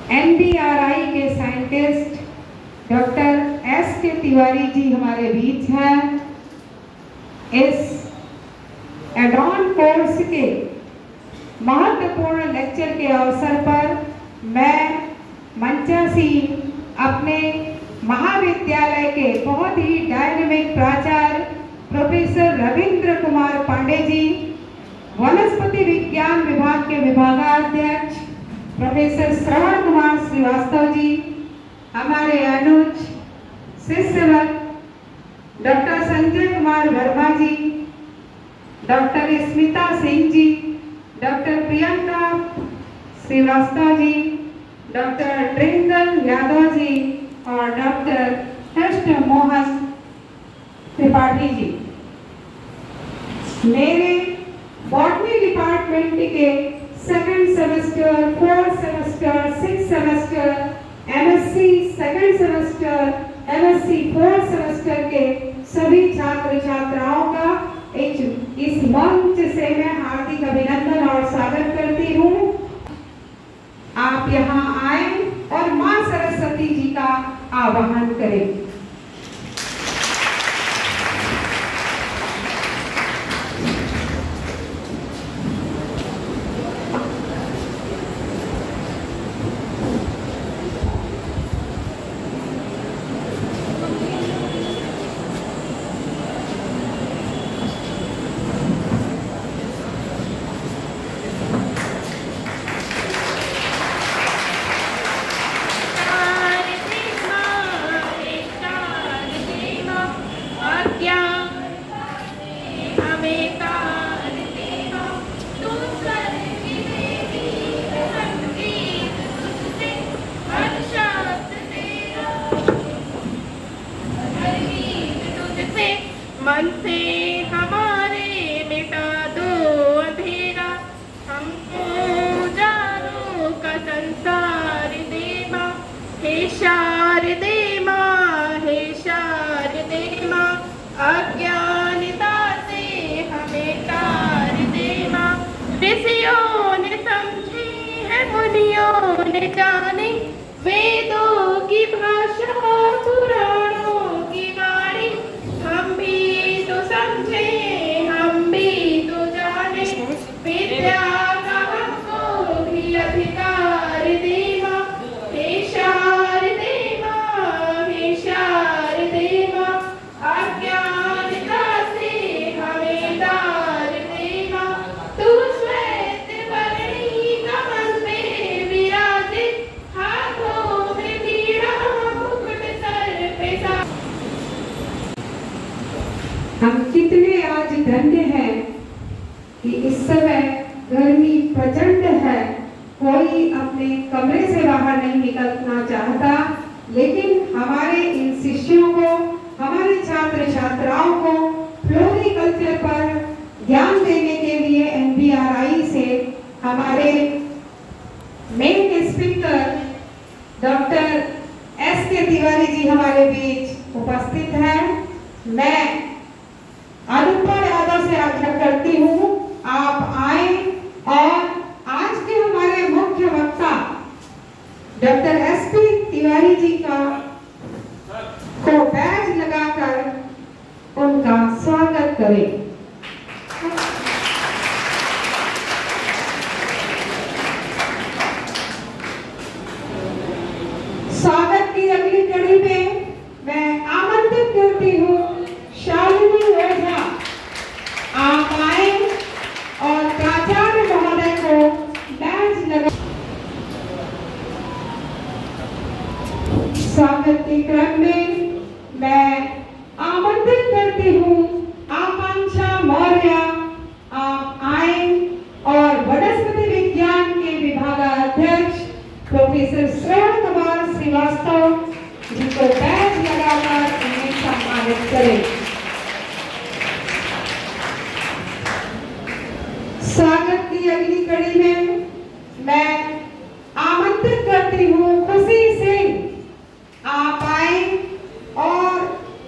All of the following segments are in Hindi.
NBRI के scientist doctor S.K. Tiwari ji हमारे बीच हैं। इस एडॉन कोर्स के महत्वपूर्ण लेक्चर के अवसर पर मैं मंचासी अपने महाविद्यालय के बहुत ही डायनेमिक प्राचार्य प्रोफेसर रविंद्र कुमार पांडे जी, वनस्पति विज्ञान विभाग के विभागाध्यक्ष प्रोफेसर श्रवण कुमार श्रीवास्तव जी, हमारे अनुज शिष्यवत डॉक्टर संजय कुमार वर्मा जी, doctor Smita Singh ji, doctor Priyanka Srivastava ji, doctor ट्रिंकल Yadav ji और डॉक्टर कृष्ण मोहन त्रिपाठी जी। मेरे बॉटनी डिपार्टमेंट के second semester, fourth semester, six semester, MSc second semester, MSc fourth semester के सभी छात्र छात्राओं का इस मंच से मैं हार्दिक अभिनंदन और स्वागत करती हूँ। आप यहाँ आए और माँ सरस्वती जी का आवाहन करें। मन से हमारे मिटा दो अंधेरा, हमको उजालों का संसार दे माँ, हे शारदे माँ, हे शारदे माँ, अज्ञानता से हमें तार दे माँ। ऋषियों ने समझे है, मुनियों ने जाने, वेदों की भाषा पुराणों की वाणी, हम भी तो समझे, हम भी तो जाने, विद्या का हमको भी अधिकार दे माँ, हे शारदे माँ, हे शारदे माँ, अज्ञानता से हमें तार दे माँ। तू श्वेत वर्णी कमल में विराजित, हाथों में बीड़ा मुकुट सर पे सा। हम कितने आज धन्य हैं कि इस समय गर्मी प्रचंड है, कोई अपने कमरे से बाहर नहीं निकलना चाहता, लेकिन हमारे इन शिष्यों को, हमारे छात्र छात्राओं को फ्लोरिकल्चर पर ज्ञान देने के लिए NBRI से हमारे main speaker doctor S.K. Tiwari ji हमारे बीच उपस्थित हैं। मैं अनुपमा यादव से आग्रह करती हूँ आप आए और आज के हमारे मुख्य वक्ता डॉक्टर S.K. तिवारी जी का को बैज लगाकर उनका स्वागत करें। स्वागत की अगली कड़ी में मैं आमंत्रित करती हूँ शालिनी ओझा, आप आए और प्राचार्य महोदय को बैज लगा। स्वागत के क्रम में मैं आमंत्रित करती हूँ आकांक्षा मौर्य, आप आए और वनस्पति विज्ञान के विभागाध्यक्ष प्रोफेसर श्रवण कुमार श्रीवास्तव जी को बैज लगाकर उन्हें सम्मानित करें। स्वागत की अगली कड़ी में मैं आमंत्रित करती हूँ खुशी सिंह, आप आए और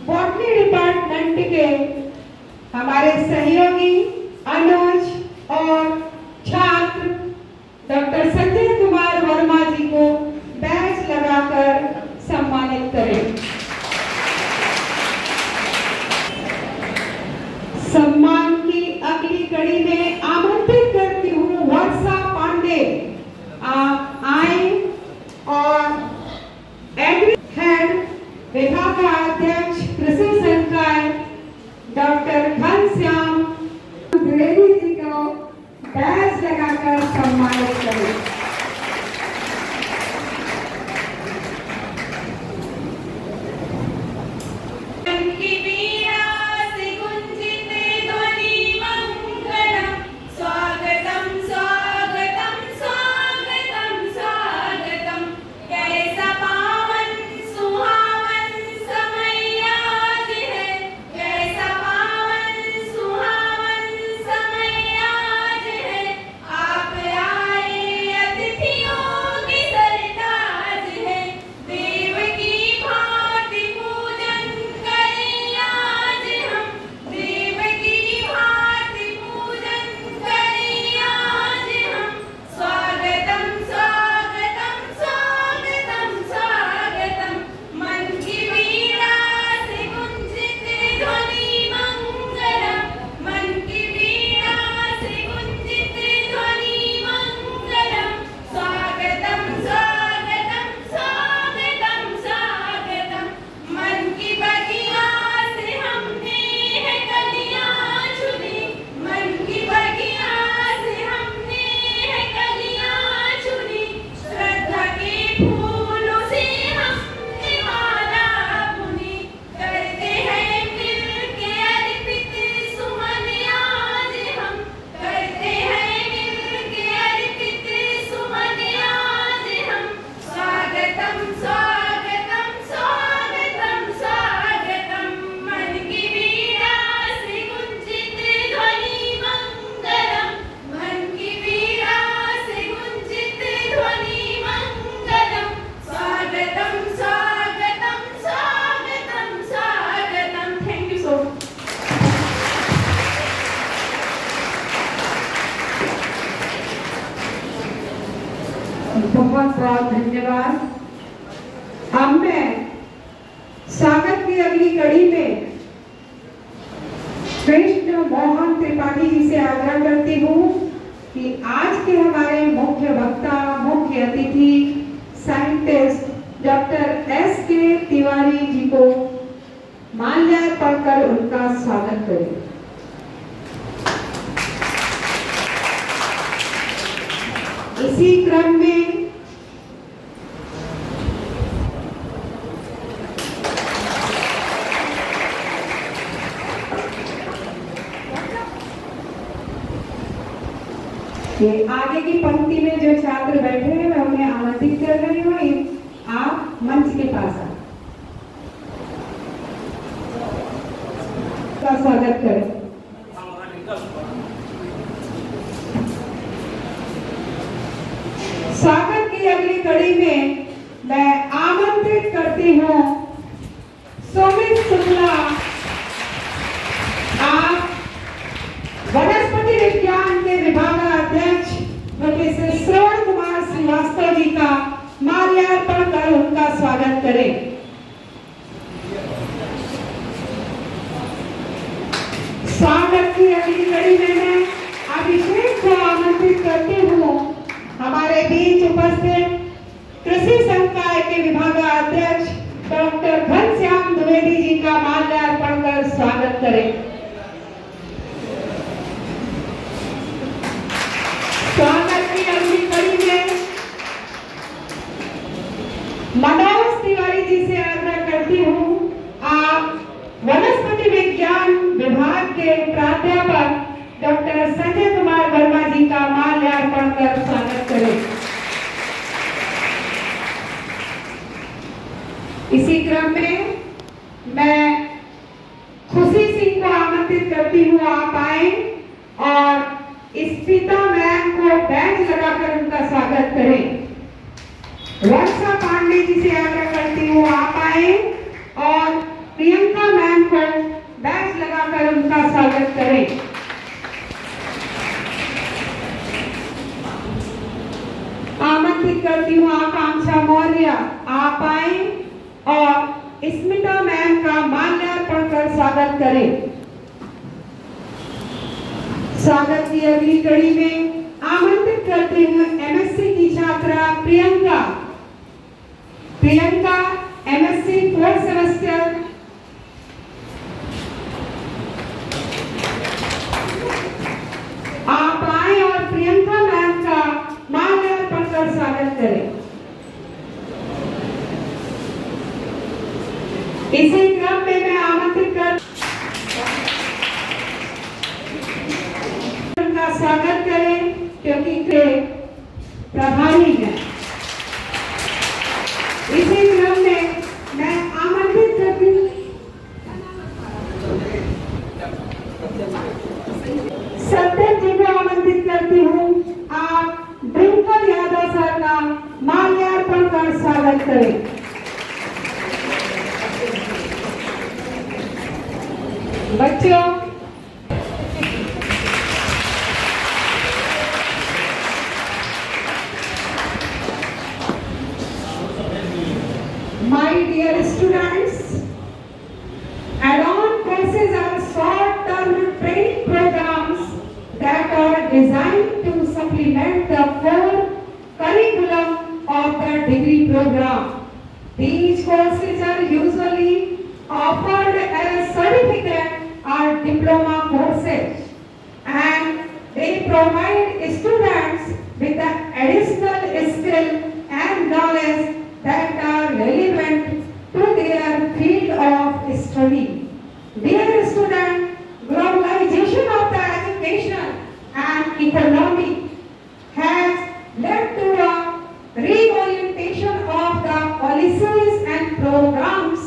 बॉटनी डिपार्टमेंट के हमारे सहयोगी अनुज और छात्र डॉक्टर संजय कुमार वर्मा जी को बहुत बहुत धन्यवाद। अब मैं स्वागत की अगली कड़ी में कृष्ण मोहन त्रिपाठी जी से आग्रह करती हूँ कि आज के हमारे मुख्य वक्ता, मुख्य अतिथि, साइंटिस्ट डॉक्टर S.K. तिवारी जी को माल्यार्पण कर उनका स्वागत करें। इसी क्रम में ये आगे की पंक्ति में जो छात्र बैठे हैं मैं उन्हें आमंत्रित कर रही हूँ, आप मंच के पास आए, का स्वागत करें। स्वागत की अगली कड़ी में मैं आमंत्रित करती हूँ सुमित शुक्ला। आप वनस्पति विज्ञान के विभागाध्यक्ष प्रोफेसर श्रवण कुमार श्रीवास्तव जी का माल्यार्पण कर उनका स्वागत करें। स्वागत की अगली कड़ी में मैं अभिषेक को आमंत्रित करती हूँ हमारे बीच उपस्थित कृषि संकाय के विभागाध्यक्ष डॉक्टर घनश्याम द्विवेदी जी का माल्यार्पण कर स्वागत करें। स्वागत की अगली कड़ी में मनोज तिवारी जी से आग्रह करती हूँ, आप वनस्पति विज्ञान विभाग के प्राध्यापक डॉक्टर संजय कुमार वर्मा जी का माल्यार्पण कर स्वागत करें। इसी क्रम में मैं खुशी सिंह को आमंत्रित करती हूँ, आप आए और स्मिता मैम को बैच लगाकर उनका स्वागत करें। वर्षा पांडे जी से आग्रह करती हूँ, आप आए और प्रियंका मैम को बैच लगाकर उनका स्वागत करें। आमंत्रित करती हूँ आकांक्षा मौर्य, आप आए और स्मिता मैम का माल्यार्पण कर स्वागत करें। स्वागत की अगली कड़ी में आमंत्रित करते हैं MSc की छात्रा Priyanka. Priyanka MSc 4th semester आप आए और प्रियंका मैम का माल्यार्पण कर स्वागत करें। इसी क्रम में मैं आमंत्रित कर उनका स्वागत करें क्योंकि वे प्रभारी हैं। इसी क्रम में मैं आमंत्रित करती हूँ सत्यम जी को आमंत्रित करती हूँ, आप ड्रिंकल यादव सर का माल्यार्पण कर स्वागत करें। बच्चों, my dear students, add-on courses are short-term training programs that are designed to supplement the core curriculum of the degree program. These courses are usually offered as certificate or diploma courses, and they provide students with the additional skill and knowledge that are relevant to their field of study. Dear student, globalization of the education and economy has led to a reorientation of the policies and programs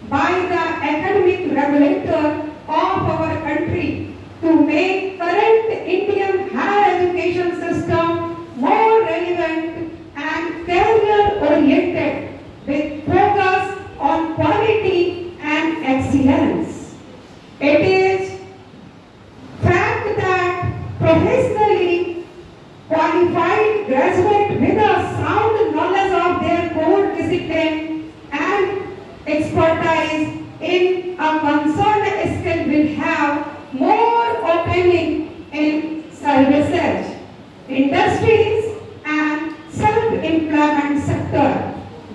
by the academic regulator of our country to make current Indian higher education system more relevant and career-oriented with focus on quality and excellence. It is fact that professionally qualified graduate with a sound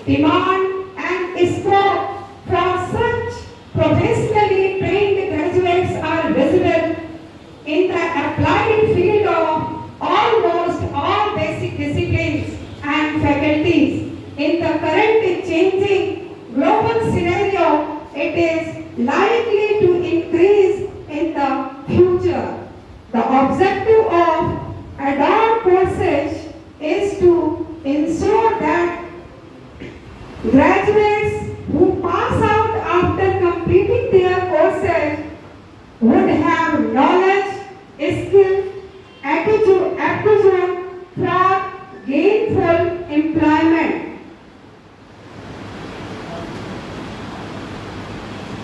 demand and scope for such professionally trained graduates are visible in the applied field of almost all basic disciplines and faculties. In the current changing global scenario, it is likely to increase in the future. The objective of add-on courses is to ensure that graduates who pass out after completing their courses would have knowledge, skill, aptitude for gainful employment,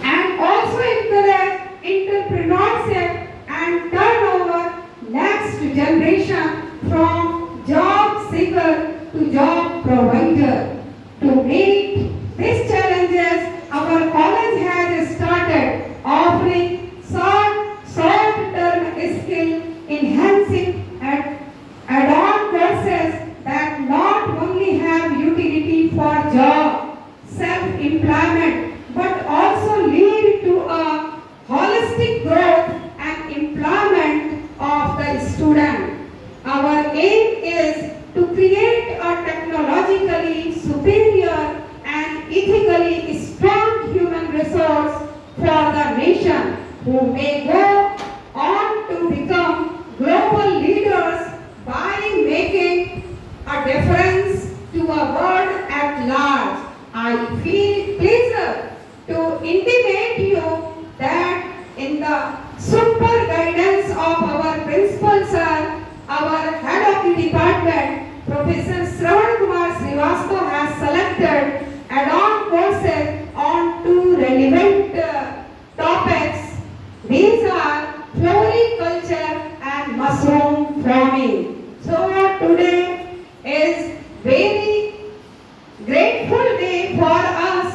and also encourage entrepreneurship and turn over next generation from job seeker to job provider. To meet these challenges, our college has started offering short-term skill enhancing add-on courses that not only have utility for job, self-employment, but also lead to a holistic growth and employment of the student. Our aim is to create a technologically superior and ethically strong human resource for the nation who may go on to become global leaders by making a difference to a world at large. I feel pleasure to intimate you that in the super guidance of our principal sir, our head of the department, Professor Shravan Kumar Srivastava, has selected add-on courses on two relevant topics. These are floriculture and mushroom farming. So today is very grateful day for us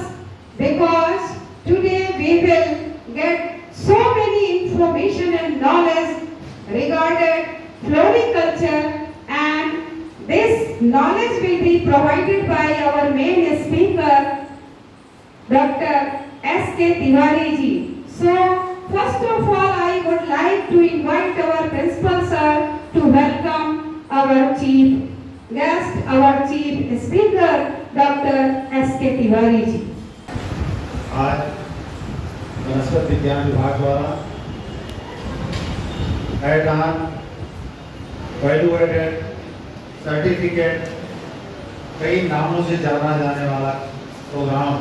because today we will get so many information and knowledge regarding floriculture, and this knowledge will be provided by our main speaker, Dr. S.K. Tiwari ji. So, first of all, I would like to invite our principal sir to welcome our chief guest, our chief speaker, Dr. S.K. Tiwari ji. आज वनस्पति विज्ञान विभाग द्वारा एड-ऑन वैल्यू एडेड सर्टिफिकेट कई नामों से जाना जाने वाला प्रोग्राम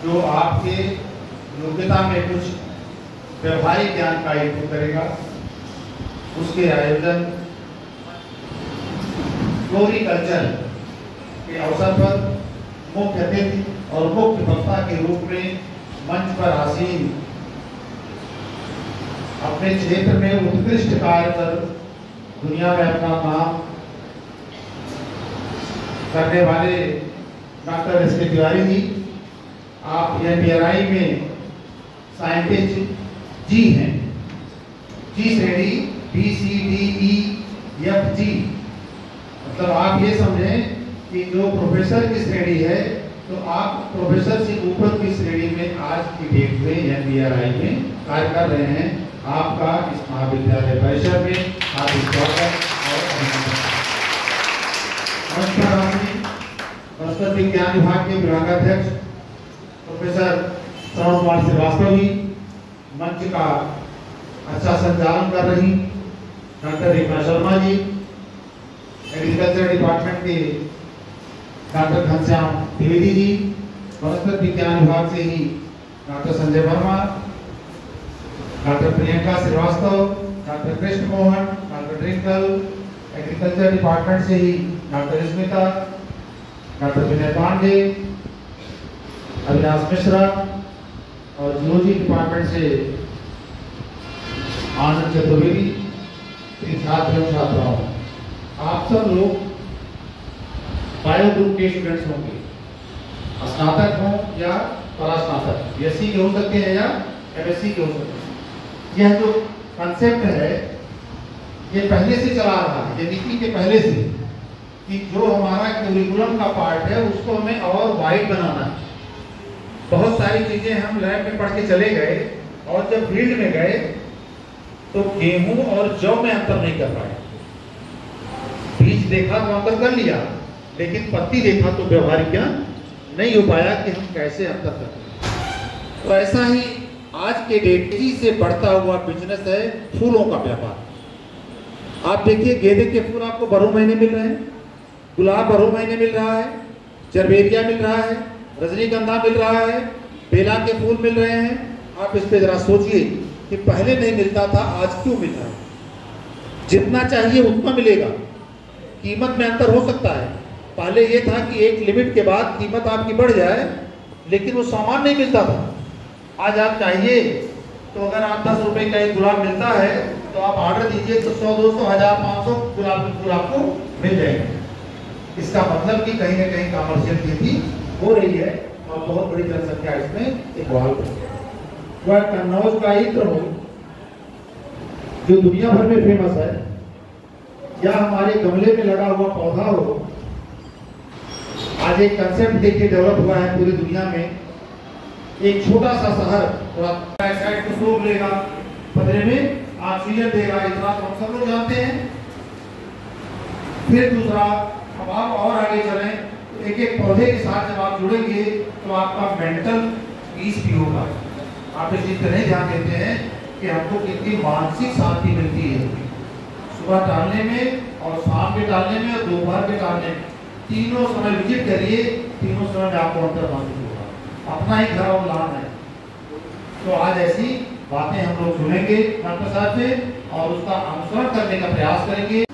जो आपके योग्यता में कुछ व्यवहारिक ज्ञान का इनपुट करेगा, उसके आयोजन फ्लोरिकल्चर के अवसर पर मुख्य अतिथि और मुख्य वक्ता के रूप में मंच पर आसीन अपने क्षेत्र में उत्कृष्ट कार्य कर दुनिया में अपना नाम करने वाले डॉक्टर एस.के. तिवारी जी, आप NPRI में साइंटिस्ट जी हैं, जी श्रेणी BCDEFG, मतलब आप ये समझें कि जो प्रोफेसर की श्रेणी है तो आप प्रोफेसर से ऊपर की श्रेणी में आज की डेट में NPRI में कार्य कर रहे हैं। आपका इस महाविद्यालय परिसर में हार्दिक स्वागत और अभिनंदन। वनस्पति विज्ञान विभाग के विभागाध्यक्ष प्रोफेसर श्रवण कुमार श्रीवास्तव जी, मंच का अच्छा संचालन कर रही doctor Reema Sharma ji, agriculture department के डॉक्टर घनश्याम द्विवेदी जी, वनस्पति विज्ञान विभाग से ही doctor Sanjay Verma, doctor Priyanka Srivastava, doctor Krishna Mohan, doctor Trinkle, agriculture department से ही डॉक्टर स्मिता, डॉक्टर विनय पांडे, अविनाश मिश्रा और जियोलॉजी डिपार्टमेंट से आनंद चतुर्वेदी, छात्र एवं छात्राओं, आप सब लोग बायो ग्रुप के स्टूडेंट्स होंगे, स्नातक हो या परास्नातक, BSc के हो सकते हैं या MSc के हो सकते हैं। यह जो कंसेप्ट है ये पहले से चला रहा है, ये नीति के पहले से कि जो हमारा करिकुलम का पार्ट है उसको हमें और वाइड बनाना है। बहुत सारी चीजें हम लैब में पढ़ के चले गए और जब फील्ड में गए तो गेहूं और जौ में अंतर नहीं कर पाए। बीज देखा तो अंतर कर लिया, लेकिन पत्ती देखा तो व्यवहारिक ज्ञान नहीं हो पाया कि हम कैसे अंतर करते। तो ऐसा ही आज के डेट तेजी से बढ़ता हुआ बिजनेस है फूलों का व्यापार। आप देखिए गेंदे के फूल आपको बारह महीने मिल रहे हैं, गुलाब बारह महीने मिल रहा है, जरबेरिया मिल रहा है, रजनीगंधा मिल रहा है, बेला के फूल मिल रहे हैं। आप इस पे जरा सोचिए कि पहले नहीं मिलता था, आज क्यों मिल रहा है? जितना चाहिए उतना मिलेगा, कीमत में अंतर हो सकता है। पहले ये था कि एक लिमिट के बाद कीमत आपकी बढ़ जाए, लेकिन वो सामान नहीं मिलता था। आज आप चाहिए तो अगर आप 10 रुपए का एक गुलाब मिलता है तो आप ऑर्डर दीजिए तो 100, 200, 1000, 500 गुलाब के फूल आपको मिल जाएंगे। इसका मतलब कि कहीं ना कहीं कमर्शियल खेती हो रही है और बहुत बड़ी जनसंख्या इसमें इन्वॉल्व है। वह कन्नौज का इत्र हो जो दुनिया भर में फेमस है, या हमारे गमले में लगा हुआ पौधा हो, आज एक कंसेप्ट देखिए डेवलप हुआ है पूरी दुनिया में। एक छोटा सा शहर थोड़ा साइड को सोख लेगा, बदले में ऑक्सीजन देगा, इतना तो हम सब लोग जानते हैं। फिर दूसरा, अब आप और आगे चलें तो एक एक पौधे के साथ जब आप जुड़ेंगे तो आपका मेंटल पीस भी होगा। आप इस चीज पर नहीं ध्यान देते हैं कि हमको कितनी मानसिक शांति मिलती है सुबह टहलने में और शाम के टहलने में और दोपहर के टहलने में। तीनों समय विजिट करिए, तीनों समय में आपको अंतर महसूस होगा। अपना ही घर और लान है। तो आज ऐसी बातें हम लोग सुनेंगे डॉक्टर साहब से और उसका अनुसरण करने का प्रयास करेंगे।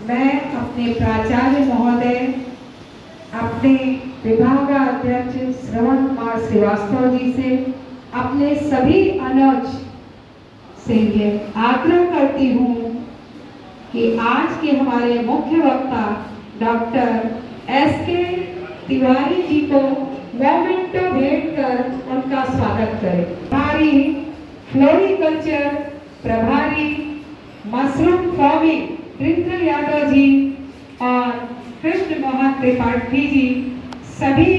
मैं अपने प्राचार्य महोदय, अपने विभागाध्यक्ष श्रवण कुमार श्रीवास्तव जी से, अपने सभी अनुज से ये आग्रह करती हूँ कि आज के हमारे मुख्य वक्ता डॉक्टर एसके तिवारी जी को मोमेंटो भेंट कर उनका स्वागत करें। प्रभारी फ्लोरिकल्चर, प्रभारी mushroom farming twinkle Yadav ji और कृष्ण मोहन त्रिपाठी जी, सभी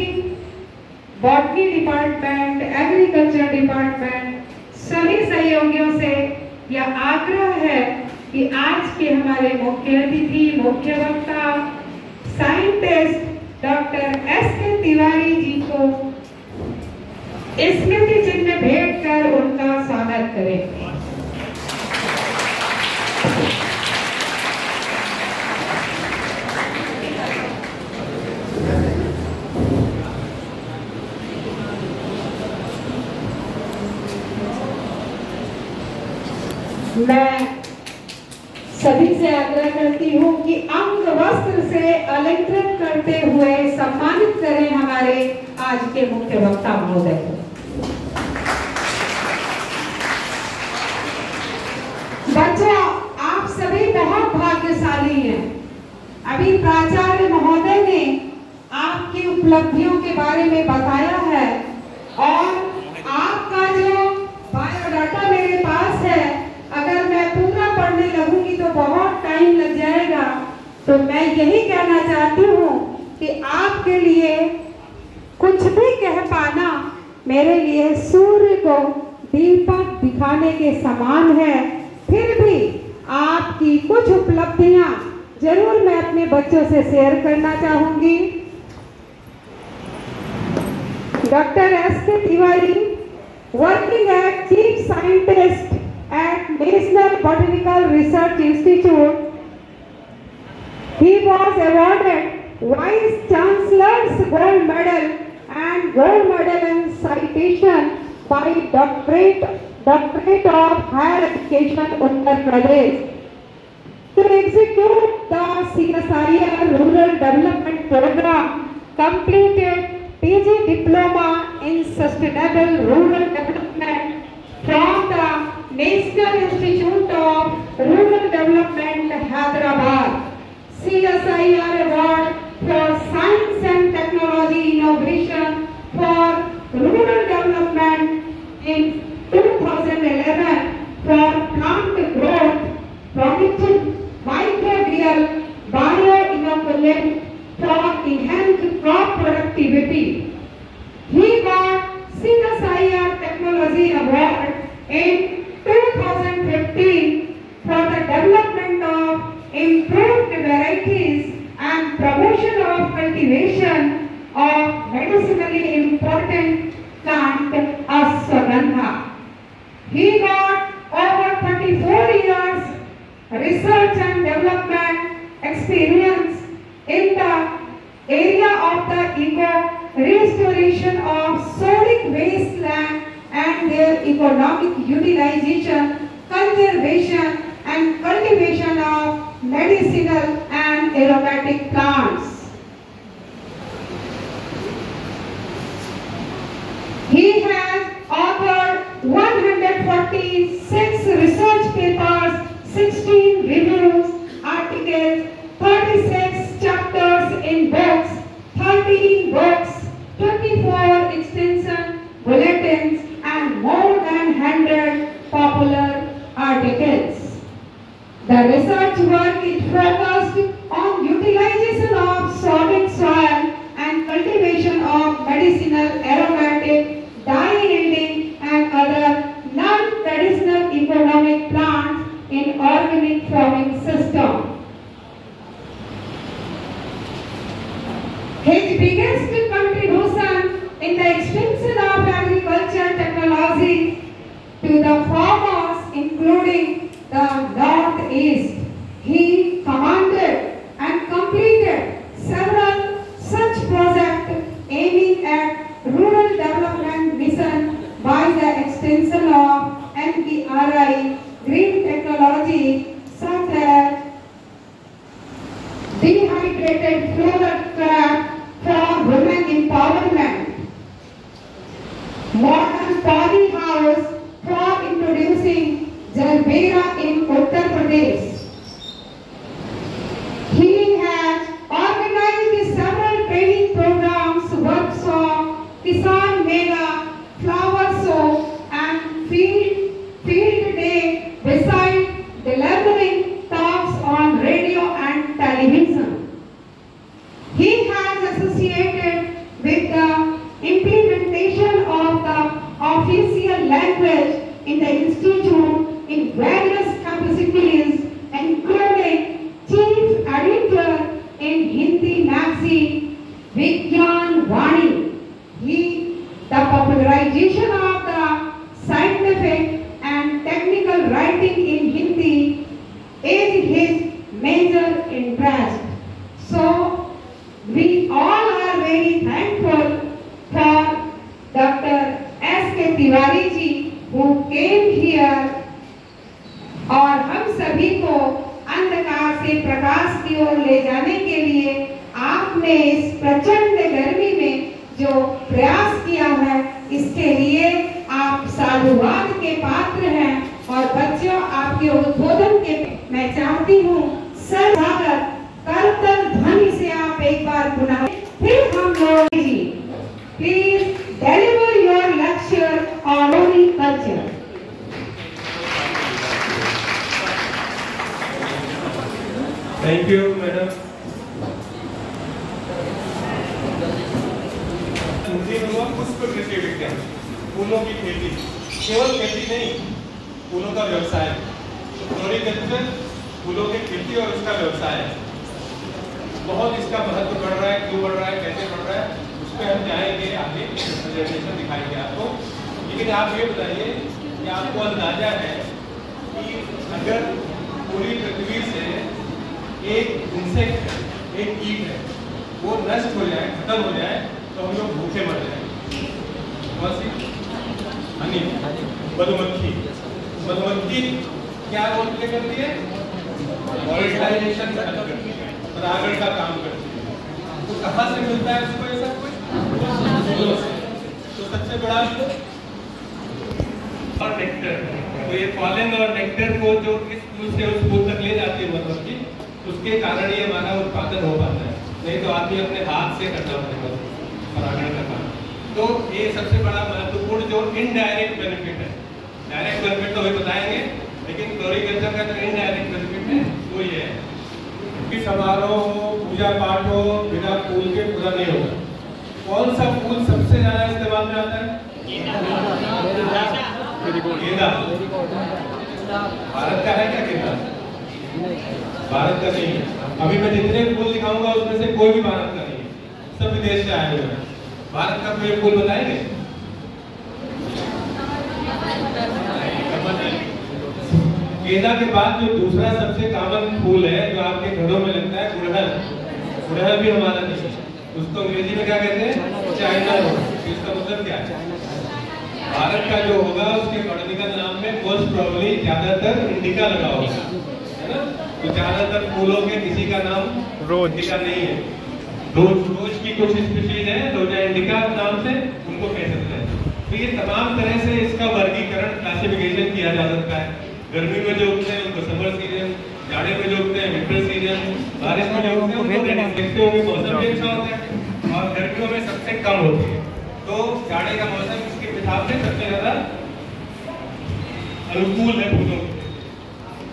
बॉटनी डिपार्टमेंट, एग्रीकल्चर डिपार्टमेंट, सभी सहयोगियों से यह आग्रह है कि आज के हमारे मुख्य अतिथि, मुख्य वक्ता, scientist doctor SK Tiwari ji को स्मृति चिन्ह भेंट कर उनका स्वागत करें। मैं सभी से आग्रह करती हूँ कि अंग वस्त्र से अलंकृत करते हुए सम्मानित करें हमारे आज के मुख्य वक्ता महोदय को। बच्चों, आप सभी बहुत भाग्यशाली हैं। अभी प्राचार्य महोदय ने आपकी उपलब्धियों के बारे में बताया है और आपका जो बायोडाटा मेरे पास है, अगर मैं पूरा पढ़ने लगूंगी तो बहुत टाइम लग जाएगा। तो मैं यही कहना चाहती हूँ कि आपके लिए कुछ भी कह पाना मेरे लिए सूर्य को दीपक दिखाने के समान है। फिर भी आपकी कुछ उपलब्धियां जरूर मैं अपने बच्चों से शेयर करना चाहूंगी। Doctor SK Tiwari, working as chief scientist at National Botanical Research Institute, he was awarded Vice Chancellor's Gold Medal and Gold Medal in Citation by Doctorate of Higher Education, Uttar Pradesh. To execute the CSIR Rural Development Program, completed PG Diploma in Sustainable Rural Development from the National Institute of Rural Development, Hyderabad. CSIR Award for Science and Technology Innovation for Rural Development in 2011 for plant growth, promoting microbial bioinoculant activity. He got CSIR Technology Award in 2015 for the development of improved varieties and promotion of cultivation of medicinally important plant Ashwagandha. He got over 34 years research and development experience in the area of the eco-restoration of sodic wasteland and their economic utilization, conservation and cultivation of medicinal and aromatic plants. He has authored 146 research papers, 16 reviews, articles, 36 chapters in books, 13 books, 24 extension bulletins, and more than 100 popular articles. The research work is focused on utilization of sodic soil and cultivation of medicinal, aromatic, dye-yielding and other non-traditional economic plants in organic farming system. His biggest contribution in the extension of agricultural technology to the farmers, including the Northeast. He commanded and completed several such projects aiming at rural development mission by the extension of NPRI green technology such as dehydrated floral crop for women empowerment, modern polyhouse for introducing Jarbera in Uttar Pradesh. He has organized several training programs, workshops, Kisan Mela, flower show and field day, besides delivering talks on radio and television. He has associated with the implementation of the official language in the institute in various capacities, including chief editor in Hindi magazine Vigyan Vani. The popularization of the scientific and technical writing in Hindi is his major interest. So we all are very thankful for Dr. S.K. Tiwari ji who came here और हम सभी को अंधकार से प्रकाश की ओर ले जाने के लिए आपने इस प्रचंड गर्मी में जो प्रयास किया है, इसके लिए आप साधुवाद के पात्र हैं। और बच्चों, आपके उद्बोधन के मैं चाहती हूँ स्वागत करतल ध्वनि से आप एक बार पुनः फिर हम लोग जी please deliver your lecture on culture. Thank you madam. पुष्प कृषि विज्ञान, फूलों की खेती, केवल खेती नहीं, फूलों का व्यवसाय, फ्लोरिकल्चर, फूलों की खेती और उसका व्यवसाय बहुत इसका महत्व बढ़ रहा है। क्यों बढ़ रहा है, कैसे बढ़ रहा है, उस पर हम जाएंगे आगे, प्रेजेंटेशन दिखाएंगे आपको। लेकिन आप ये बताइए कि आपको अंदाजा है कि अगर पूरी पृथ्वी से एक इंसेक्ट, एक कीट है, वो नष्ट हो जाए, खत्म हो जाए, तो हम लोग भूखे मर जाएंगे। हनी, मधुमक्खी, मधुमक्खी क्या रोल प्ले करती है? पॉलिनाइजेशन करती है, परागण का काम करती है। तो कहाँ से मिलता है उसको ये सब कुछ? तो सबसे बड़ा और नेक्टर, तो ये पॉलन और नेक्टर को जो इस फूल से उस फूल तक ले जाती है मधुमक्खी, उसके कारण ये हमारा उत्पादन हो पाता है। नहीं तो आदमी अपने हाथ से करना पड़ेगा परागण का काम। तो ये सबसे बड़ा महत्वपूर्ण जो इनडायरेक्ट बेनिफिट है, डायरेक्ट बेनिफिट तो वही बताएंगे, लेकिन फ्लोरिकल्चर का जो इनडायरेक्ट बेनिफिट है वो ये है कि समारोह हो, पूजा पाठ हो, बिना फूल के पूरा नहीं होगा। कौन सा फूल सबसे ज्यादा इस्तेमाल में आता है? गेंदा। भारत का है क्या गेंदा? भारत का नहीं है। अभी मैं जितने फूल दिखाऊंगा उसमें से कोई भी भारत का नहीं है, सब विदेश से आए हुए हैं। भारत का कोई फूल बताएंगे? गेंदा के बाद जो दूसरा सबसे कॉमन फूल है जो आपके घरों में लगता है, गुड़हल। गुड़हल भी हमारा नहीं है, उसको अंग्रेजी में क्या कहते हैं? China rose. इसका मतलब क्या है? भारत का जो होगा उसके बॉटनिकल नाम में मोस्ट प्रोबेबली ज्यादातर इंडिका लगा होगा, है ना? तो ज्यादातर फूलों के किसी का नाम रोज इंडिका नहीं है। रोज की कुछ स्पीशीज है रोजा इंडिका नाम से, उनको कह सकते हैं। तो ये तमाम तरह से इसका वर्गीकरण, क्लासिफिकेशन किया जा सकता है। गर्मी में जो उगते हैं उनको समर सीजन, जाड़े में जो उगते हैं विंटर सीजन, बारिश में जो उगते हैं उनको रेनी। देखते होंगे मौसम भी अच्छा होता है और गर्मियों में सबसे कम होती है। तो जाड़े का मौसम इसके हिसाब से सबसे ज्यादा अनुकूल है फूलों के।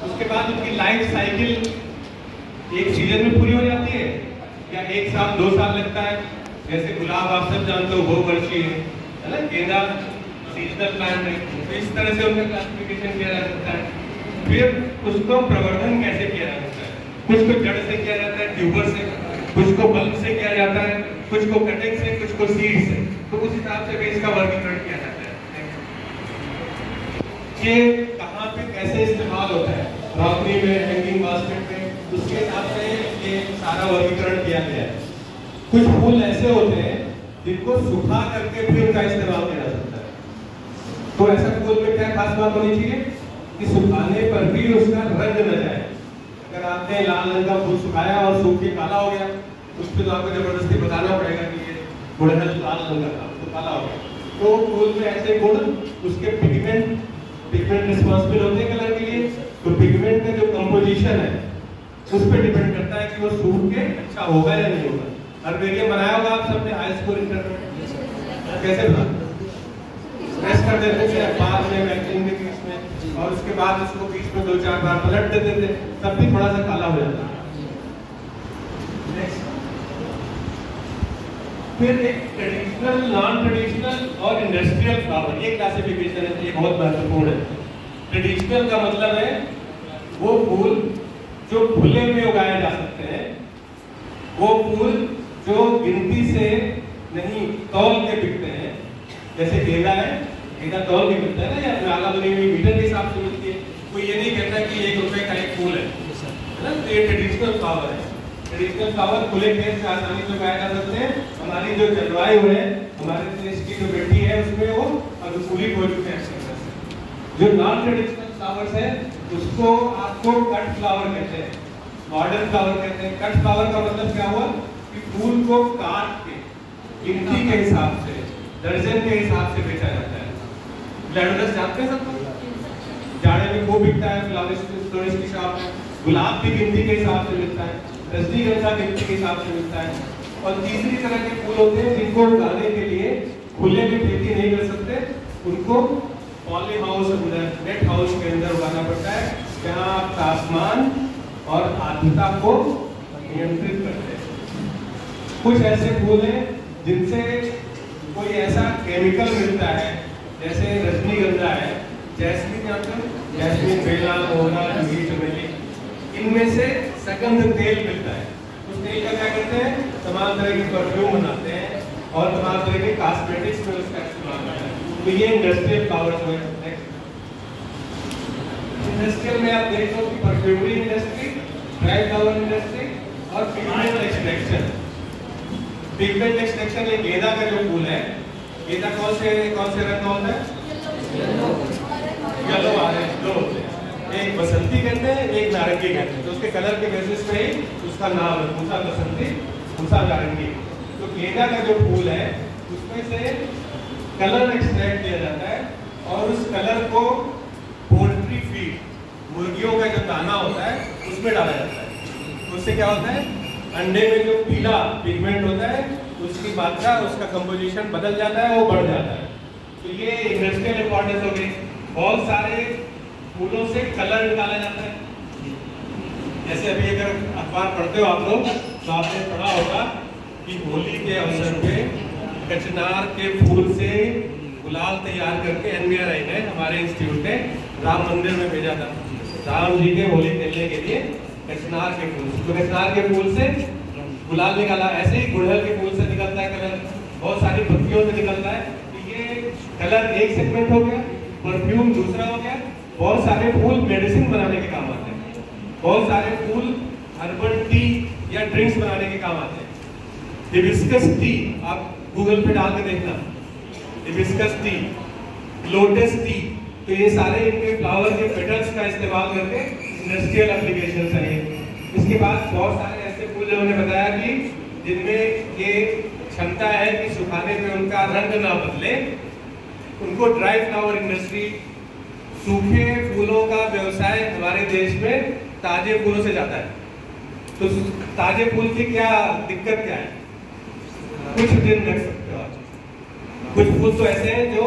उसके बाद उनकी लाइफ साइकिल एक सीजन में पूरी हो जाती है या 1 साल 2 साल लगता है। जैसे गुलाब आप सब जानते हो बहुवर्षीय है ना, गेंदा सीजनल प्लांट है। तो इस तरह से उनका क्लासिफिकेशन किया जा सकता है। फिर उसको प्रवर्धन कैसे किया जा सकता है? कुछ को जड़ से किया जाता है, ट्यूबर से, कुछ को बल्ब से किया जाता है, कुछ को कटिंग से, कुछ को सीड से। तो उस हिसाब से भी इसका वर्गीकरण किया जाता है। ये कहाँ पे कैसे इस्तेमाल होता है, क्रॉकरी में, हैंगिंग बास्केट में, उसके हिसाब से ये सारा वर्गीकरण किया गया है। कुछ फूल ऐसे होते हैं जिनको सुखा करके भी उनका इस्तेमाल किया जा सकता है। तो ऐसा फूल में क्या खास बात होनी चाहिए कि सुखाने पर भी उसका रंग न जाए। अगर आपने लाल रंग का फूल सुखाया और सूख के काला हो गया, उस पर तो आपको जबरदस्ती बताना पड़ेगा कि ये गुड़हल लाल रंग का था तो काला हो गया। तो फूल में ऐसे गुण उसके पिगमेंट रिस्पॉन्सिबल होते हैं कलर के लिए। तो पिगमेंट का जो कंपोजिशन है उस पर डिपेंड करता है कि वो सूख के अच्छा होगा या नहीं होगा। हर्बेरियम बनाया होगा आप सबने हाई स्कूल इंटर में, कैसे बना? प्रेस कर देते थे बाद में मैगजीन के बीच में और उसके बाद उसको बीच में 2-4 बार पलट देते थे, तब भी थोड़ा सा काला हो जाता। फिर एक ट्रेडिशनल, नॉन ट्रेडिशनल और इंडस्ट्रियल फ्लावर, ये क्लासिफिकेशन है, ये बहुत महत्वपूर्ण है। ट्रेडिशनल का मतलब है वो फूल जो खुले में उगाए जा सकते हैं, वो फूल जो गिनती से नहीं तौल के बिकते हैं। जैसे गेंदा है, गेंदा तौल के बिकता है ना, या माला बनी हुई मीटर के हिसाब से मिलती है। कोई ये नहीं कहता कि 1 रुपए का एक फूल है ना। तो ये ट्रेडिशनल फ्लावर है। ट्रेडिशनल फ्लावर खुले खेत से आसानी से उगाए जा सकते हैं। हमारी जो जलवायु है, हमारे देश की जो मिट्टी है, उसमें वो अनुकूलित हो चुके हैं। जो नॉन ट्रेडिशनल फ्लावर्स है उसको आपको कट फ्लावर कहते हैं, मॉडर्न फ्लावर कहते हैं। कट फ्लावर का मतलब क्या हुआ कि फूल को काट के गिनती के हिसाब से, दर्जन के हिसाब से बेचा जाता है। ग्लैडोलस जानते हैं सब? जाड़े में खूब बिकता है फ्लोरिस्ट की शॉप में। गुलाब भी गिनती के हिसाब से मिलता है, रजनीगंधा गिनती के हिसाब से मिलता है। और तीसरी तरह के फूल होते हैं जिनको उगाने के लिए खुले में खेती नहीं कर सकते, उनको पॉली हाउस अंदर, नेट हाउस के अंदर उगाना पड़ता है, जहाँ आप तापमान और आर्द्रता को नियंत्रित करते हैं। कुछ ऐसे फूल हैं जिनसे कोई ऐसा केमिकल मिलता है, जैसे रजनीगंधा है, जैस्मिन जानते हो, जैस्मिन, बेला, मोगरा, जूही, चमेली, इनमें से सुगंध तेल मिलता है। उस तेल का क्या करते हैं? तमाम तरह के परफ्यूम बनाते हैं और तमाम तरह के कॉस्मेटिक्स में उसका इस्तेमाल करते हैं। तो ये इंडस्ट्रियल फ्लावर्स हुए। इंडस्ट्रियल में आप देखो कि perfumery industry, dry flower industry और पिगमेंट एक्सट्रैक्शन। पिगमेंट एक्सट्रैक्शन ये गेंदा का जो फूल है, गेंदा कौन से रंग का होता है? येलो ऑरेंज, दो होते हैं। एक बसंती कहते हैं, एक नारंगी कहते हैं। तो उसके कलर के बेसिस पे ही उसका नाम है, पूसा बसंती, पूसा नारंगी। तो गेंदा का जो फूल है उसमें से कलर एक्सट्रैक्ट किया जाता है और उस कलर को पोल्ट्री फीड, मुर्गियों का जो दाना होता है उसमें डाला जाता है। उससे क्या होता है? अंडे में जो पीला पिगमेंट होता है उसकी मात्रा, उसका कंपोजिशन बदल जाता है, वो बढ़ जाता है। तो ये इंडस्ट्रियल इंपॉर्टेंस हो गई। बहुत सारे फूलों से कलर निकाला जाता है। जैसे अभी अगर अखबार पढ़ते हो आप लोग तो आपने पढ़ा होगा कि होली के अवसर पे कचनार के फूल से गुलाल तैयार करके NVRI ने, हमारे इंस्टीट्यूट ने राम मंदिर में भेजा था राम जी के होली खेलने के लिए। कचनार के फूल, तो कचनार के फूल से गुलाल निकाला। ऐसे ही गुड़हल के फूल से निकलता है कलर, बहुत सारी पत्तियों से निकलता है। तो ये कलर एक सेगमेंट हो गया, परफ्यूम दूसरा हो गया। बहुत सारे फूल मेडिसिन बनाने के काम आते हैं, बहुत सारे फूल हर्बल टी या ड्रिंक्स बनाने के काम आते हैं। हिबिस्कस टी आप गूगल पे डाल के देखना, हिबिस्कस टी, लोटस टी, तो ये सारे इनके फ्लावर के पेटल्स का इस्तेमाल करके इंडस्ट्रियल एप्लीकेशंस हैं। इसके बाद बहुत सारे ऐसे फूल जो मैंने बताया कि जिनमें ये क्षमता है कि सुखाने पे उनका रंग ना बदले, उनको ड्राई फ्लावर इंडस्ट्री, सूखे फूलों का व्यवसाय हमारे देश में ताजे फूलों से जाता है। तो ताजे फूल की क्या दिक्कत क्या है? कुछ दिन रख सकते हो आप। कुछ फूल तो ऐसे हैं जो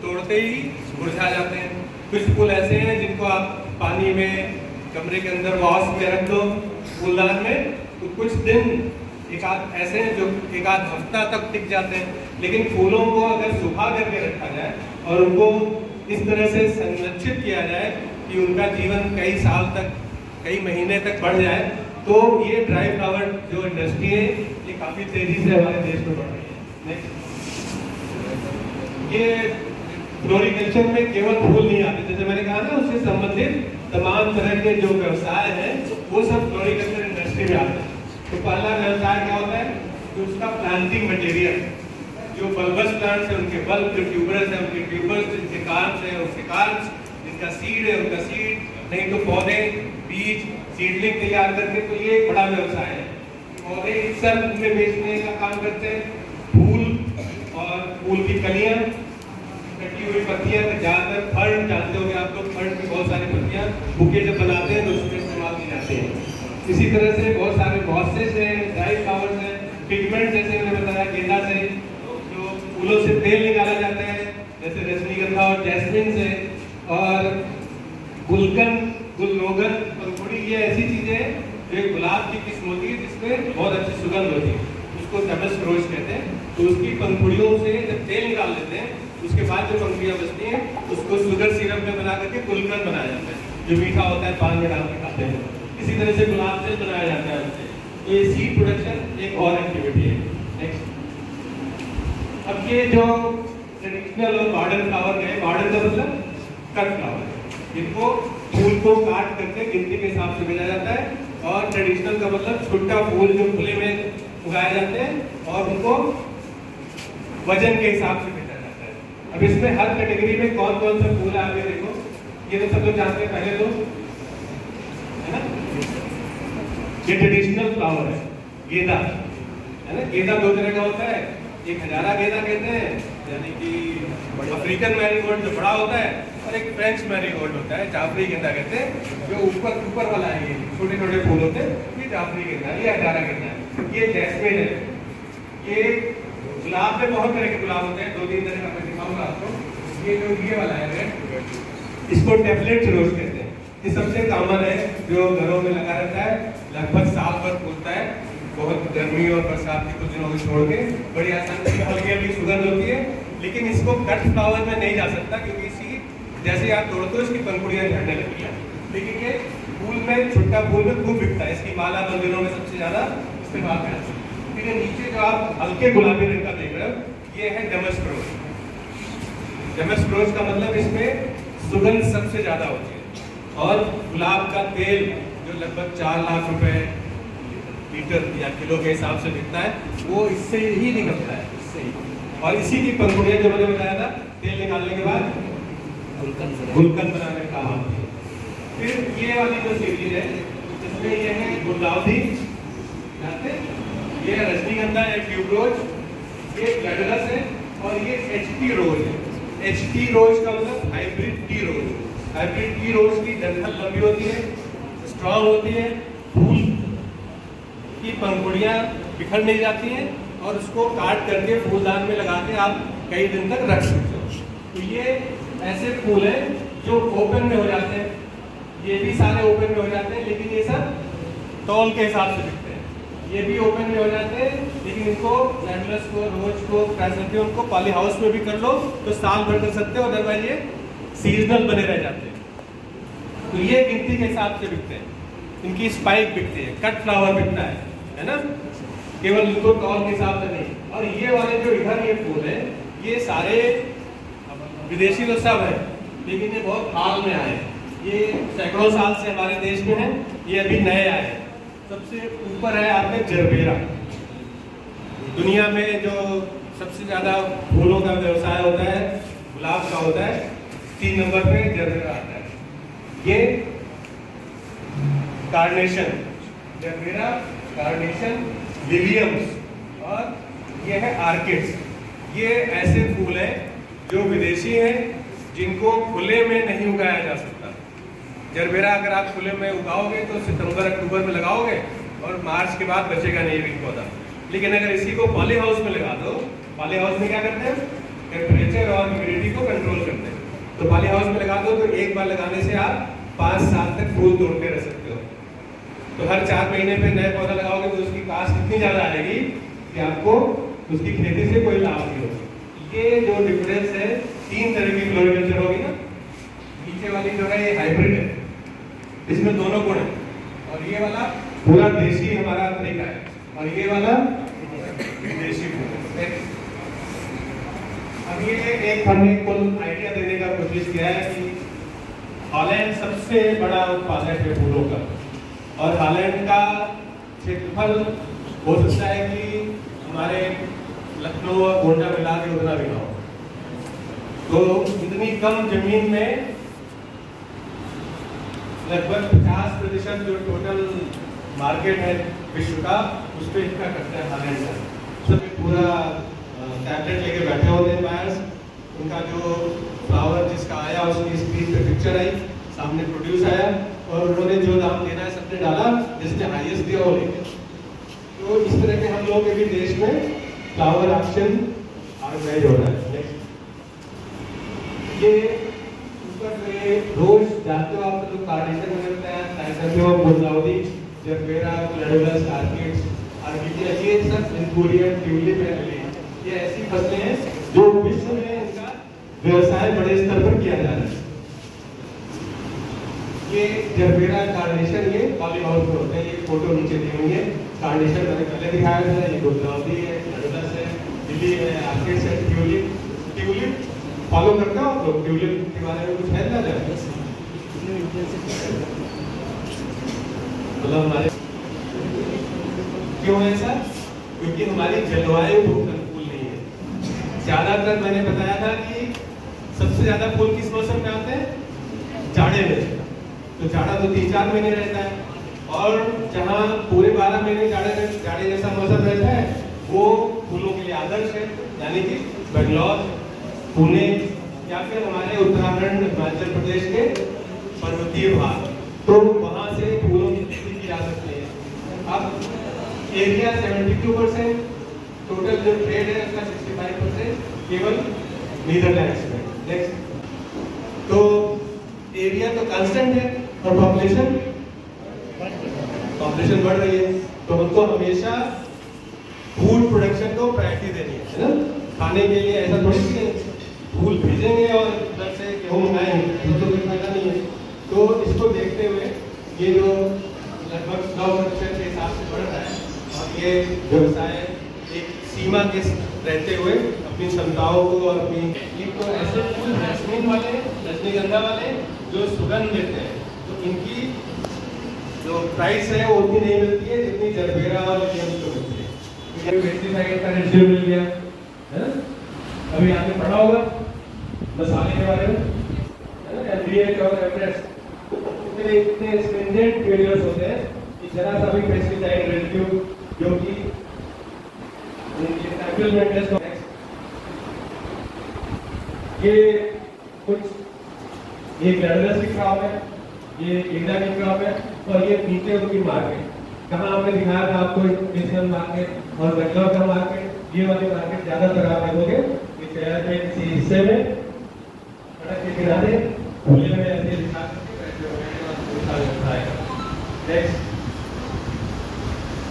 तोड़ते ही मुरझा जाते हैं, कुछ फूल ऐसे हैं जिनको आप पानी में, कमरे के अंदर वॉश में रख दो फूलदान में, तो कुछ दिन, एक आध ऐसे हैं जो एक आध हफ्ता तक टिक जाते हैं। लेकिन फूलों को अगर सुखा करके रखा जाए और उनको इस तरह से संरक्षित किया जाए कि उनका जीवन कई साल तक, कई महीने तक बढ़ जाए, तो ये ड्राई फ्लावर जो इंडस्ट्री है ये काफी तेजी से हमारे देश में बढ़ रही है। नेक्स्ट, ये फ्लोरिकल्चर में केवल फूल नहीं आते, जैसे मैंने कहा ना, उससे संबंधित तमाम तरह के जो व्यवसाय हैं वो सब फ्लोरिकल्चर इंडस्ट्री में आते हैं। तो पहला व्यवसाय क्या होता है कि उसका प्लांटिंग मटेरियल, जो बल्बस प्लांट्स है उनके बल्ब, जो ट्यूबर्स है उनके ट्यूबर्स, जिनके कार्ब्स है उनके कार्ब्स, जिनका सीड है उनका सीड, नहीं तो पौधे, बीज, सीडलिंग तैयार करके, तो ये एक बड़ा व्यवसाय है। पौधे सब में बेचने का काम करते हैं, फूल और फूल की कलियां, कटी हुई पत्तियां, ज्यादातर फर्न जानते होंगे आप लोग, फर्न की बहुत सारी पत्तियां बुके जब बनाते हैं तो उसमें इस्तेमाल की जाती है। इसी तरह से बहुत सारे मॉसेस हैं, ड्राई फ्लावर्स हैं, पिगमेंट जैसे मैंने बताया गेंदा से जो फूलों से तेल निकाला जाता है, जैसे रजनीगंधा और जैस्मिन से, और गुलकंद, गुलरोगन, पंखुड़ी, ये ऐसी चीजें हैं जो गुलाब की किस्म होती है जिसमें बहुत अच्छी सुगंध होती है, उसको दमस्क रोज कहते हैं। तो उसकी पंखुड़ियों से जब तेल निकाल लेते हैं, उसके बाद जो पंखुड़ियां बचती हैं उसको शुगर सिरप में बना करके गुलकंद बनाया जाता है, जो मीठा होता है, पान में डाल के खाते हैं। इसी तरह से गुलाब जल बनाया जाता है उससे। तो ये सीड प्रोडक्शन एक और एक्टिविटी है। नेक्स्ट, अब ये जो ट्रेडिशनल और मॉडर्न फ्लावर है, मॉडर्न का मतलब कट फ्लावर, इनको फूल को काट करके गिनती के हिसाब से भेजा जाता है, और ट्रेडिशनल का मतलब छोटा फूल जो खुले में उगाए जाते हैं और उनको वजन के हिसाब से भेजा जाता है। अब इसमें हर कैटेगरी में कौन कौन सा फूल है आगे देखो, ये तो सब लोग जानते हैं पहले तो, है ना, ये ट्रेडिशनल फ्लावर है, गेंदा है ना। गेंदा दो तरह का होता है, एक हजारा गेंदा कहते हैं, यानी कि अफ्रीकन मैरीगोल्ड जो बड़ा होता है, और एक फ्रेंच मैरीगोल्ड होता है, जाफरी गेंदा कहते हैं, जो ऊपर वाला है, ये छोटे छोटे फूल होते हैं, ये जाफरी गेंदा, ये हजारा गेंदा है। ये जैस्मिन है, ये गुलाब में बहुत तरह के गुलाब होते हैं, 2-3 तरह का मैं दिखाऊंगा आपको। ये जो ये वाला है, इसको टेम्पलेट रोज कहते हैं, ये सबसे कॉमन है जो घरों में लगा रहता है, लगभग साल भर फूलता है, बहुत गर्मी और बरसात के कुछ दिनों को छोड़ के, बड़ी आसानी से हल्की हल्की सुगंध होती है। लेकिन इसको कट फ्लावर में नहीं जा सकता, क्योंकि इसी जैसे आप तोड़ते हो इसकी पंखुड़ियां झड़ने लगती हैं। लेकिन ये फूल में, छोटा फूल में खूब बिकता है, इसकी माला मंदिरों में सबसे ज्यादा इस्तेमाल में आती है। फिर नीचे जो आप हल्के गुलाबी रंग का देख रहे हो, ये है डमस्क रोज। डमस्क रोज का मतलब इसमें सुगंध सबसे ज्यादा होती है, और गुलाब का तेल जो लगभग 4 लाख रुपए लीटर या किलो के हिसाब से बिकता है, वो इससे ही निकलता है, इससे ही। और इसी की पंखुड़ियां जो मैंने बताया था, तेल निकालने के बाद गुलकंद बनाने का काम आती है। फिर ये वाली जो सीरीज है, इसमें ये है गुलदाउदी, ये रजनीगंधा है, ट्यूबरोज, ये ग्लैडुलस है, और ये एचटी रोज है। एचटी रोज का मतलब हाइब्रिड टी रोज। हाइब्रिड टी रोज की डंठल लंबी होती है, स्ट्रॉन्ग होती है, फूल की पंखुड़ियां बिखर नहीं जाती हैं, और उसको काट करके फूलदान में लगा के आप कई दिन तक रख सकते हो। तो ये ऐसे फूल हैं जो ओपन में हो जाते हैं, ये भी सारे ओपन में हो जाते हैं, लेकिन ये सब तौल के हिसाब से बिकते हैं। ये भी ओपन में हो जाते हैं, लेकिन इनको लैंडलेस को, रोज को, क्राइसैंथेमम को पॉली हाउस में भी कर लो तो साल भर कर सकते हो, अदरवाइज ये सीजनल बने रह जाते हैं। तो ये गिनती के हिसाब से बिकते हैं, इनकी स्पाइक बिकती है, कट फ्लावर बिकता है ना, केवल इनको तौल के हिसाब से नहीं। और ये वाले जो इधर ये फूल है, ये सारे विदेशी तो सब है, लेकिन ये बहुत हाल में आए, ये सैकड़ों साल से हमारे देश में है, ये अभी नए आए। सबसे ऊपर है आपने जरबेरा। दुनिया में जो सबसे ज्यादा फूलों का व्यवसाय होता है, गुलाब का होता है, 3 नंबर पे जरबेरा आता है। ये कार्नेशन, जरबेरा, कार्नेशन, लिलियम्स और ये है आर्किड्स। ये ऐसे फूल हैं जो विदेशी हैं, जिनको खुले में नहीं उगाया जा सकता। जरबेरा अगर आप खुले में उगाओगे तो सितंबर अक्टूबर में लगाओगे और मार्च के बाद बचेगा नहीं भी पौधा। लेकिन अगर इसी को पॉली हाउस में लगा दो, पॉली हाउस में क्या करते हैं, टेम्परेचर और ह्यूमिडिटी को कंट्रोल करते हैं। तो पॉली हाउस में लगा दो तो एक बार लगाने से आप 5 साल तक फूल तोड़ते रह सकते हो। तो हर 4 महीने पे नया पौधा लगाओगे तो उसकी कास्ट इतनी ज्यादा आएगी कि आपको उसकी खेती से कोई लाभ नहीं होगा। ये जो डिफरेंस है, 3 तरह की फ्लोरिकल्चर होगी ना, नीचे वाली जो है ये हाइब्रिड है, इसमें दोनों गुण है, और ये वाला पूरा देशी हमारा तरीका है, और ये वाला विदेशी फूल है। अब ये एक हमने कुल आइडिया देने का कोशिश किया है कि हॉलैंड सबसे बड़ा उत्पादक है फूलों का, और हॉलैंड का क्षेत्रफल हो सकता है कि हमारे लखनऊ और गोंडा मिला के उतना भी ना हो। तो इतनी कम जमीन में लगभग 50% जो टोटल मार्केट है विश्व का, उस पर इतना करता है हॉलैंड का। सब पूरा टैबलेट लेके बैठे होते हैं बायर्स, उनका जो फ्लावर जिसका आया उसकी स्क्रीन पे पिक्चर आई, सामने प्रोड्यूस आया, और उन्होंने जो दाम देना है सबने डाला, जिसने हाईएस्ट दिया वो लेके। तो इस तरह के हम लोग के भी देश में फ्लावर ऑक्शन ऑर्गेनाइज हो रहा है। ये ऊपर ये रोज जानते हो आप लोग, कार्नेशन में मिलता है, क्राइसैंथेमम, गुलदाउदी, जरबेरा, ग्लैडुलस, आर्किड्स, आर्किडिया, ये सब एंथूरियम, ट्यूलिप है। ये ऐसी फसलें हैं जो विश्व में इनका व्यवसाय बड़े स्तर पर किया जा रहा है। ये जरबेरा, कार्नेशन ये पॉली हाउस में होते हैं। ये फोटो नीचे दी हुई है। कार्नेशन मैंने पहले दिखाया था, ये गुलदाउदी है, ग्लैडुलस है, लिली है, आर्किड्स है, ट्यूलिप। ट्यूलिप फॉलो करते हो आप लोग? ट्यूलिप के बारे में कुछ है ना जाए? मतलब हमारे क्यों है सर? क्योंकि हमारी जलवायु बहुत अनुकूल नहीं है। ज्यादातर मैंने बताया था कि सबसे ज्यादा फूल किस मौसम में आते हैं? जाड़े में। तो जाड़ा तो 3-4 महीने रहता है, और जहाँ पूरे 12 महीने जाड़े जैसा मौसम रहता है वो फूलों के लिए आदर्श है, यानी कि बेंगलोर, पुणे या फिर हमारे उत्तराखंड, हिमाचल प्रदेश के पर्वतीय भाग, तो वहाँ से फूलों की खेती की जा सकती है। अब एरिया 72%, टोटल जो ट्रेड है उसका 65% केवल नीदरलैंड्स में। नेक्स्ट, तो एरिया तो कांस्टेंट है और पॉपुलेशन बढ़ रही है, तो हमको हमेशा फूड प्रोडक्शन को प्रायोरिटी देनी है ना। खाने के लिए ऐसा थोड़ी कि फूल भेजेंगे और उधर से गेहूं मंगाएंगे, तो कोई फायदा नहीं है। तो इसको देखते हुए ये जो लगभग 9% के हिसाब से बढ़ रहा है, और ये व्यवसाय एक सीमा के रहते हुए अपनी क्षमताओं को और अपनी एक तो ऐसे फूल जैस्मीन वाले, रजनीगंधा वाले जो सुगंध देते हैं, तो इनकी जो प्राइस है वो उतनी नहीं मिलती है जितनी जरबेरा और लिलियम को मिलती है। पेस्टिसाइड का रेशियो मिल गया है। अभी आपने पढ़ा होगा मसाले के बारे में, है ना, एमडीएच और एवरेस्ट, इतने स्ट्रिंजेंट फेलियर्स होते हैं कि जरा सा भी पेस्टिसाइड रेशियो जो कि ये कुछ ये ग्लैडुलस की क्रॉप है, ये इंडिया की क्रॉप है, और ये नीचे उनकी मार्केट कहाँ हमने दिखाया था आपको, नेशनल मार्केट और बेंगलोर का मार्केट। ये वाली मार्केट ज्यादातर आप देखोगे कि शहर के किसी हिस्से में सड़क के किनारे खुले में ऐसे दिखा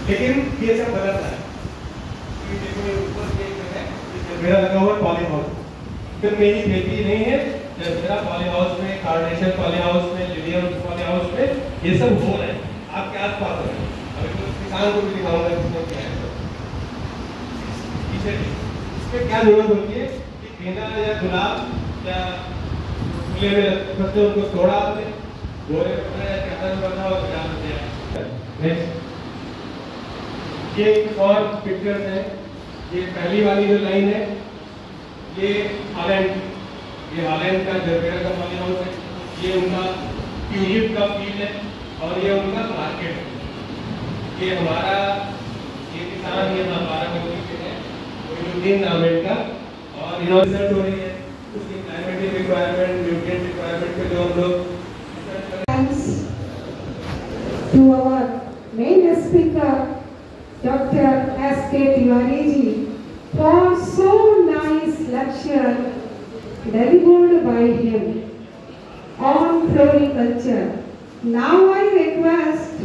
लेकिन ये सब गलत है। के ऊपर ये जो है मेरा लगा हुआ पॉली हाउस, फिर मेरी खेती नहीं है मेरा पॉली हाउस में, कार्नेशन पॉली हाउस में, लिलियम पॉली हाउस में ये सब हो रहे हैं आपके आसपास है। अभी तो किसान को भी दिखाऊंगा इसमें क्या है। पीछे इसमें क्या जरूरत होती है कि गेंदा या गुलाब या फूले में पत्ते उनको तोड़ा आपने गोरे कपड़े या चादर में बना और डाल दिया। नेक्स्ट ये एक और पिक्चर्स है। ये पहली वाली जो लाइन है ये हॉलैंड, ये हॉलैंड का जरबेरा का पॉली हाउस है, ये उनका ट्यूलिप का फील्ड है और ये उनका मार्केट है। ये हमारा ये किसान ये हमारा कंपनी के हैं मोइनुद्दीन नामेड का, और इनोवेशन हो रही है उसकी क्लाइमेटिक रिक्वायरमेंट, न्यूट्रिएंट रिक्वायरमेंट पे जो हम लोग to our main speaker Dr. S.K. Tiwari ji for so nice lecture delivered by him on floriculture. Now I request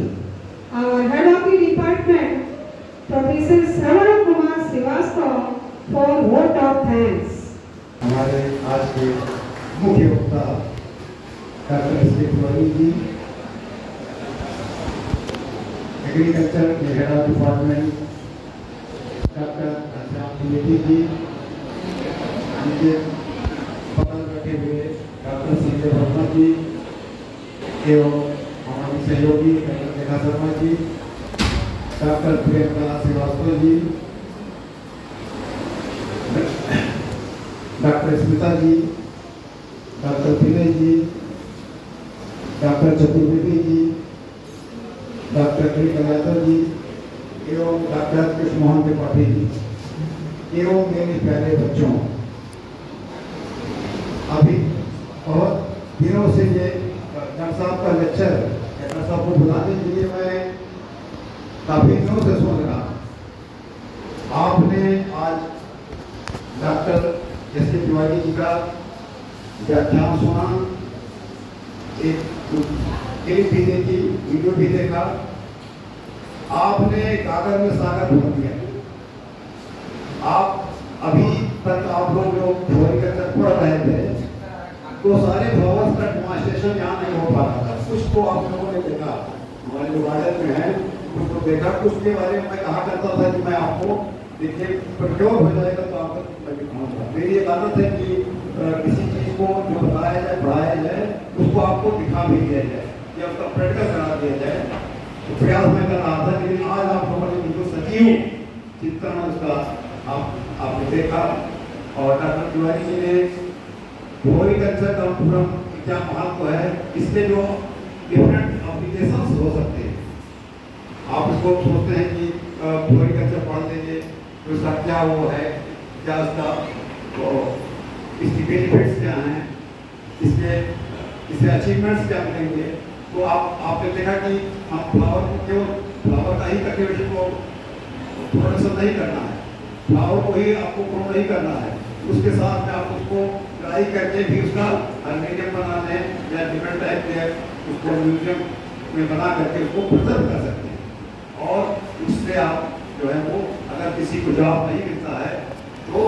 our head of the department, Professor Shravan Kumar Srivastava, for vote of thanks. हमारे आज के मुख्य वक्ता doctor S K. Tiwari ji, agriculture के head of department doctor Shyam Dwivedi ji, नीचे पकड़ बैठे हुए डॉक्टर संजय वर्मा जी एवं हमारे सहयोगी doctor Neha Sharma ji, doctor Priyanka Srivastava ji, doctor Smita जी, डॉक्टर विनय जी, डॉक्टर चतुर्वेदी जी, डॉक्टर कलातर जी एवं डॉक्टर कृष्ण मोहन त्रिपाठी जी एवं मेरे प्यारे बच्चों, अभी बहुत दिनों से ये डॉक्टर साहब का लेक्चर डॉक्टर साहब को बुलाने के लिए मैं काफी दिनों से सुन रहा। आपने आज डॉक्टर एस.के. तिवारी जी का व्याख्यान सुना, एक क्लिप भी देखी, वीडियो भी देखा, आपने कागज में सागर भर दिया। आप अभी तक आप लोग जो फ्लोरिकल्चर पढ़ रहे थे तो सारे फ्लावर्स का डेमोंस्ट्रेशन यहाँ नहीं हो पा रहा था। कुछ को आप लोगों ने देखा, हमारे जो गार्डन में है कुछ को देखा, कुछ के बारे में मैं कहा करता था कि मैं आपको देखिए प्रक्योर हो जाएगा तो आप तक पहुँचा। मेरी एक आदत है कि किसी चीज को जो बताया जाए पढ़ाया जाए उसको आपको दिखा भी दिया जाए या उसका प्रैक्टिकल करा दिया जाए, तो प्रयास मैं कर रहा था। लेकिन आज आप लोगों ने जो सजीव चित्रण उसका आपने देखा, और डॉक्टर तिवारी जी ने फ्लोरिकल्चर का पूरा क्या महत्व है, इसके जो डिफरेंट एप्लीकेशंस हो सकते हैं। आप उसको सोचते हैं कि फ्लोरिकल्चर पढ़ लेंगे तो उसका क्या वो है, क्या उसका तो इसकी बेनिफिट्स क्या हैं, इसके अचीवमेंट्स क्या मिलेंगे। तो आपने देखा कि हम फ्लावर को केवल फ्लावर का ही कल्टीवेशन को प्रोडक्शन नहीं करना है, फ्लावर को ही आपको ग्रो नहीं करना है, उसके साथ में आप उसको ड्राई करके भी उसका मीडियम बनाने या डिफरेंट टाइप के उसको म्यूजियम में बना करके उसको प्रिजर्व कर सकते हैं। और उससे आप जो है वो अगर किसी को जॉब नहीं मिलता है तो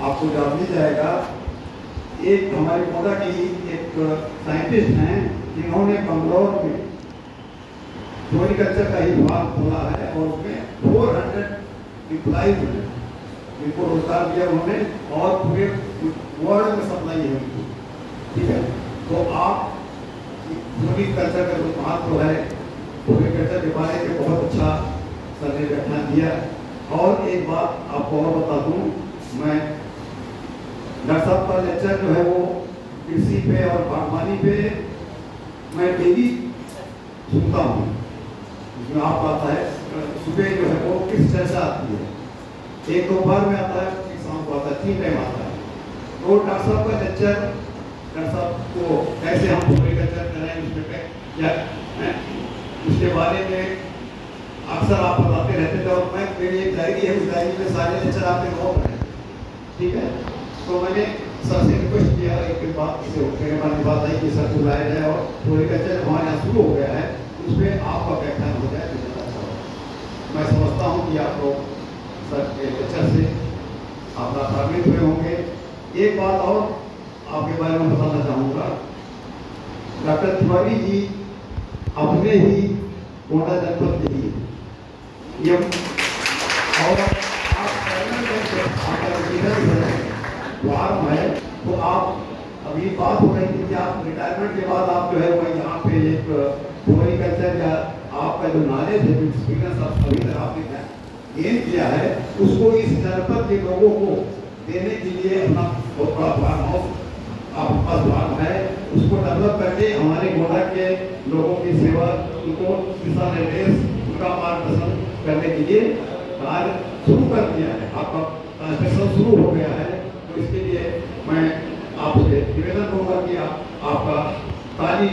आपको जॉब मिल जाएगा। एक हमारे पौधा की एक साइंटिस्ट हैं जिन्होंने बंगलौर में फ्लोरिकल्चर का ही विभाग खोला है और उसमें 400 एम्प्लॉइज हैं जिनको रोजगार दिया उन्होंने, और पूरे वर्ल्ड में सप्लाई है उनको। ठीक है, तो आप फ्लोरिकल्चर का जो महत्व है, फ्लोरिकल्चर के बारे में बहुत अच्छा सर ने व्याख्यान दिया। और एक बात आपको और बता दूं, मैं डॉक्टर साहब का लेक्चर जो है वो कृषि पे और बागवानी पे मैं डेली सुनता हूँ। इसमें आप आता है सुबह जो है वो किस चर्चा आती है, एक दोपहर में आता है, एक शाम को आता है, 3 टाइम आता है। तो डॉक्टर साहब का लेक्चर, डॉक्टर साहब को कैसे हम फ्लोरिकल्चर करें उसमें या उसके बारे में अक्सर आप बताते रहते थे। और मैं मेरी एक डायरी है, उस डायरी में सारे लेक्चर आपके नोट हैं। ठीक है, तो मैंने सर से रिक्वेस्ट किया, एक बात से मेरे मन की बात आई कि सर को बुलाया जाए और फ्लोरिकल्चर हमारे यहाँ शुरू हो गया है, उसमें आपका व्याख्यान हो जाए तो ज़्यादा अच्छा होगा। मैं समझता हूँ कि आप लोग सर के लेक्चर से आप लाभान्वित हुए होंगे। एक बात और आपके बारे में बताना चाहूँगा, डॉक्टर तिवारी जी अपने ही गोंडा जनपद के ही ये और वार्म है, तो आप अभी बात हो रही थी कि आप रिटायरमेंट के बाद आप जो है वो यहाँ पे एक फ्लोरिकल्चर या आपका जो नॉलेज है, एक्सपीरियंस अभी तक आपने गेन किया है, उसको इस जनपद के लोगों को देने के लिए अपना बहुत बड़ा फार्म हाउस आपके पास फार्म है, उसको डेवलप करके हमारे गोंडा के लोगों की सेवा, उनको दिशा निर्देश, उनका मार्गदर्शन करने के लिए कार्य शुरू कर दिया है। आपका कंस्ट्रक्शन शुरू हो गया है, तो इसके लिए मैं आपसे निवेदन करूँगा कि आपका ताली